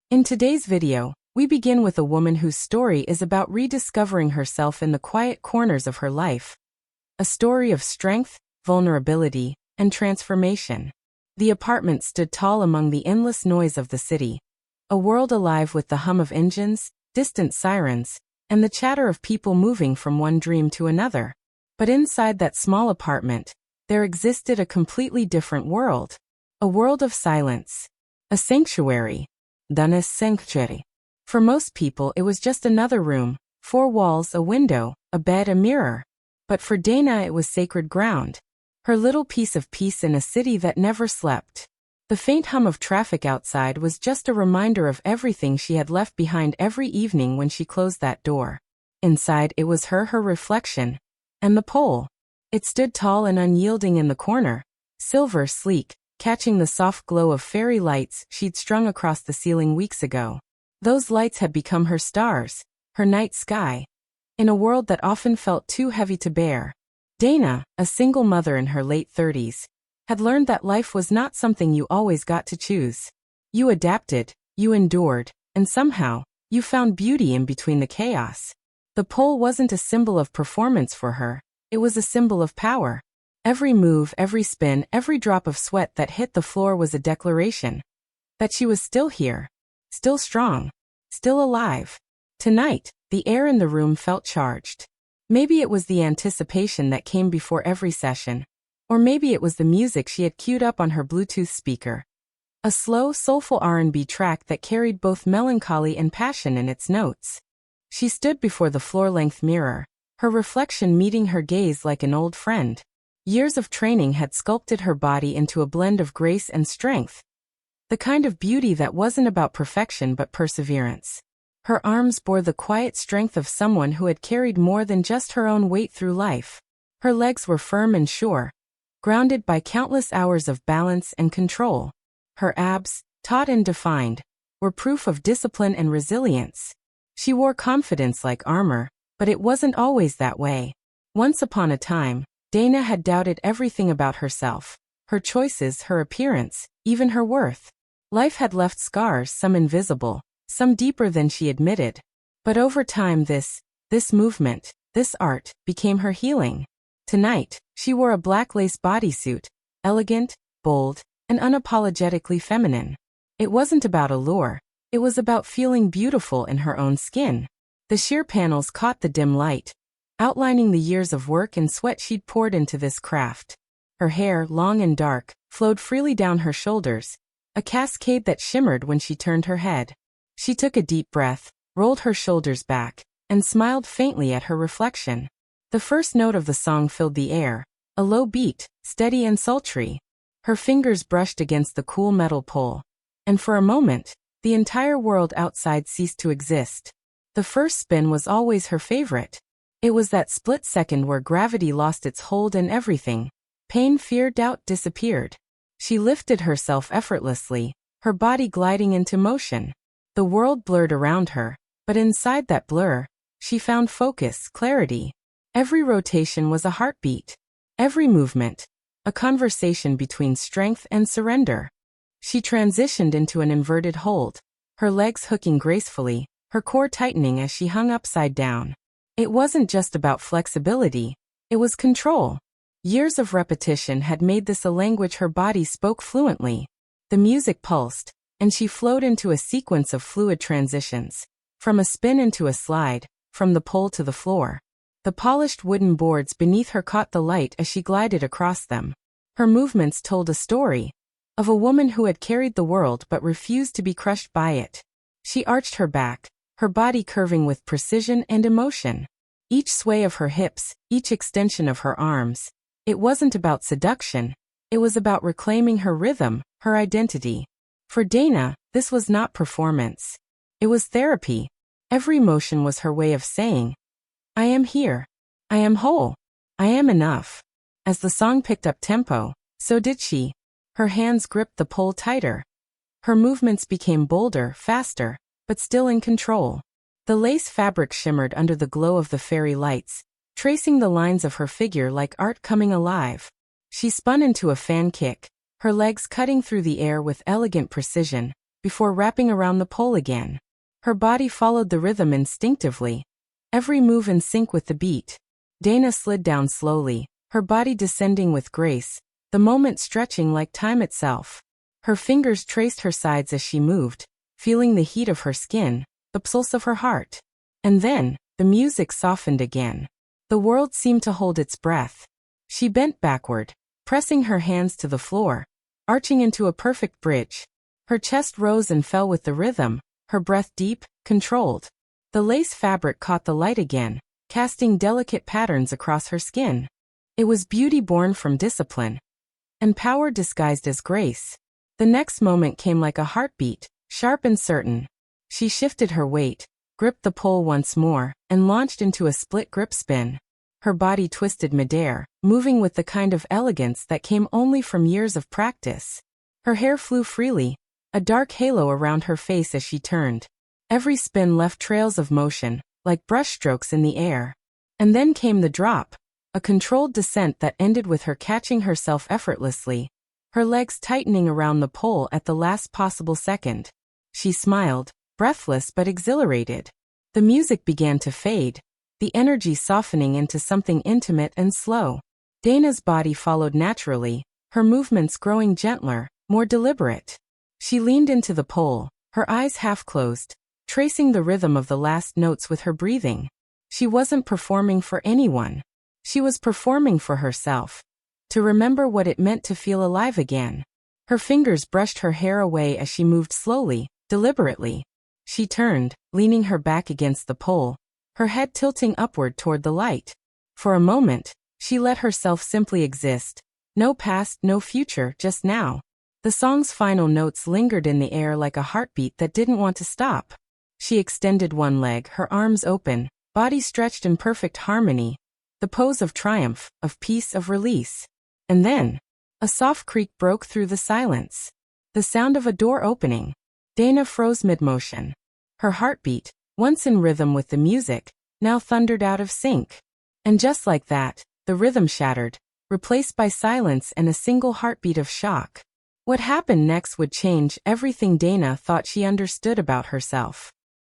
In today's video, we begin with a woman whose story is about rediscovering herself in the quiet corners of her life. A story of strength, vulnerability, and transformation. The apartment stood tall among the endless noise of the city. A world alive with the hum of engines, distant sirens, and the chatter of people moving from one dream to another. But inside that small apartment, there existed a completely different world. A world of silence. A sanctuary. Dana's sanctuary. For most people it was just another room, four walls, a window, a bed, a mirror. But for Dana it was sacred ground. Her little piece of peace in a city that never slept. The faint hum of traffic outside was just a reminder of everything she had left behind every evening when she closed that door. Inside it was her reflection. And the pole. It stood tall and unyielding in the corner, silver sleek, catching the soft glow of fairy lights she'd strung across the ceiling weeks ago. Those lights had become her stars, her night sky. In a world that often felt too heavy to bear, Dana, a single mother in her late 30s, had learned that life was not something you always got to choose. You adapted, you endured, and somehow, you found beauty in between the chaos. The pole wasn't a symbol of performance for her, it was a symbol of power. Every move, every spin, every drop of sweat that hit the floor was a declaration that she was still here, still strong, still alive. Tonight, the air in the room felt charged. Maybe it was the anticipation that came before every session, or maybe it was the music she had queued up on her Bluetooth speaker. A slow, soulful R&B track that carried both melancholy and passion in its notes. She stood before the floor-length mirror, her reflection meeting her gaze like an old friend. Years of training had sculpted her body into a blend of grace and strength. The kind of beauty that wasn't about perfection but perseverance. Her arms bore the quiet strength of someone who had carried more than just her own weight through life. Her legs were firm and sure, grounded by countless hours of balance and control. Her abs, taut and defined, were proof of discipline and resilience. She wore confidence like armor, but it wasn't always that way. Once upon a time, Dana had doubted everything about herself, her choices, her appearance, even her worth. Life had left scars, some invisible, some deeper than she admitted. But over time this movement, this art, became her healing. Tonight, she wore a black lace bodysuit, elegant, bold, and unapologetically feminine. It wasn't about allure, it was about feeling beautiful in her own skin. The sheer panels caught the dim light, outlining the years of work and sweat she'd poured into this craft. Her hair, long and dark, flowed freely down her shoulders, a cascade that shimmered when she turned her head. She took a deep breath, rolled her shoulders back, and smiled faintly at her reflection. The first note of the song filled the air, a low beat, steady and sultry. Her fingers brushed against the cool metal pole, and for a moment, the entire world outside ceased to exist. The first spin was always her favorite. It was that split second where gravity lost its hold and everything. Pain, fear, doubt disappeared. She lifted herself effortlessly, her body gliding into motion. The world blurred around her, but inside that blur, she found focus, clarity. Every rotation was a heartbeat. Every movement, a conversation between strength and surrender. She transitioned into an inverted hold, her legs hooking gracefully, her core tightening as she hung upside down. It wasn't just about flexibility, it was control. Years of repetition had made this a language her body spoke fluently. The music pulsed, and she flowed into a sequence of fluid transitions. From a spin into a slide, from the pole to the floor. The polished wooden boards beneath her caught the light as she glided across them. Her movements told a story of a woman who had carried the world but refused to be crushed by it. She arched her back, her body curving with precision and emotion. Each sway of her hips, each extension of her arms. It wasn't about seduction, it was about reclaiming her rhythm, her identity. For Dana, this was not performance. It was therapy. Every motion was her way of saying, I am here. I am whole. I am enough. As the song picked up tempo, so did she. Her hands gripped the pole tighter. Her movements became bolder, faster, but still in control. The lace fabric shimmered under the glow of the fairy lights, tracing the lines of her figure like art coming alive. She spun into a fan kick, her legs cutting through the air with elegant precision, before wrapping around the pole again. Her body followed the rhythm instinctively, every move in sync with the beat. Dana slid down slowly, her body descending with grace, the moment stretching like time itself. Her fingers traced her sides as she moved, feeling the heat of her skin, the pulse of her heart. And then, the music softened again. The world seemed to hold its breath. She bent backward, pressing her hands to the floor, arching into a perfect bridge. Her chest rose and fell with the rhythm, her breath deep, controlled. The lace fabric caught the light again, casting delicate patterns across her skin. It was beauty born from discipline, and power disguised as grace. The next moment came like a heartbeat, sharp and certain. She shifted her weight, gripped the pole once more, and launched into a split grip spin. Her body twisted midair, moving with the kind of elegance that came only from years of practice. Her hair flew freely, a dark halo around her face as she turned. Every spin left trails of motion, like brushstrokes in the air. And then came the drop, a controlled descent that ended with her catching herself effortlessly, her legs tightening around the pole at the last possible second. She smiled, breathless but exhilarated. The music began to fade, the energy softening into something intimate and slow. Dana's body followed naturally, her movements growing gentler, more deliberate. She leaned into the pole, her eyes half closed, tracing the rhythm of the last notes with her breathing. She wasn't performing for anyone. She was performing for herself, to remember what it meant to feel alive again. Her fingers brushed her hair away as she moved slowly, deliberately. She turned, leaning her back against the pole, her head tilting upward toward the light. For a moment, she let herself simply exist. No past, no future, just now. The song's final notes lingered in the air like a heartbeat that didn't want to stop. She extended one leg, her arms open, body stretched in perfect harmony, the pose of triumph, of peace, of release. And then, a soft creak broke through the silence. The sound of a door opening. Dana froze mid-motion. Her heartbeat, once in rhythm with the music, now thundered out of sync. And just like that, the rhythm shattered, replaced by silence and a single heartbeat of shock. What happened next would change everything Dana thought she understood about herself.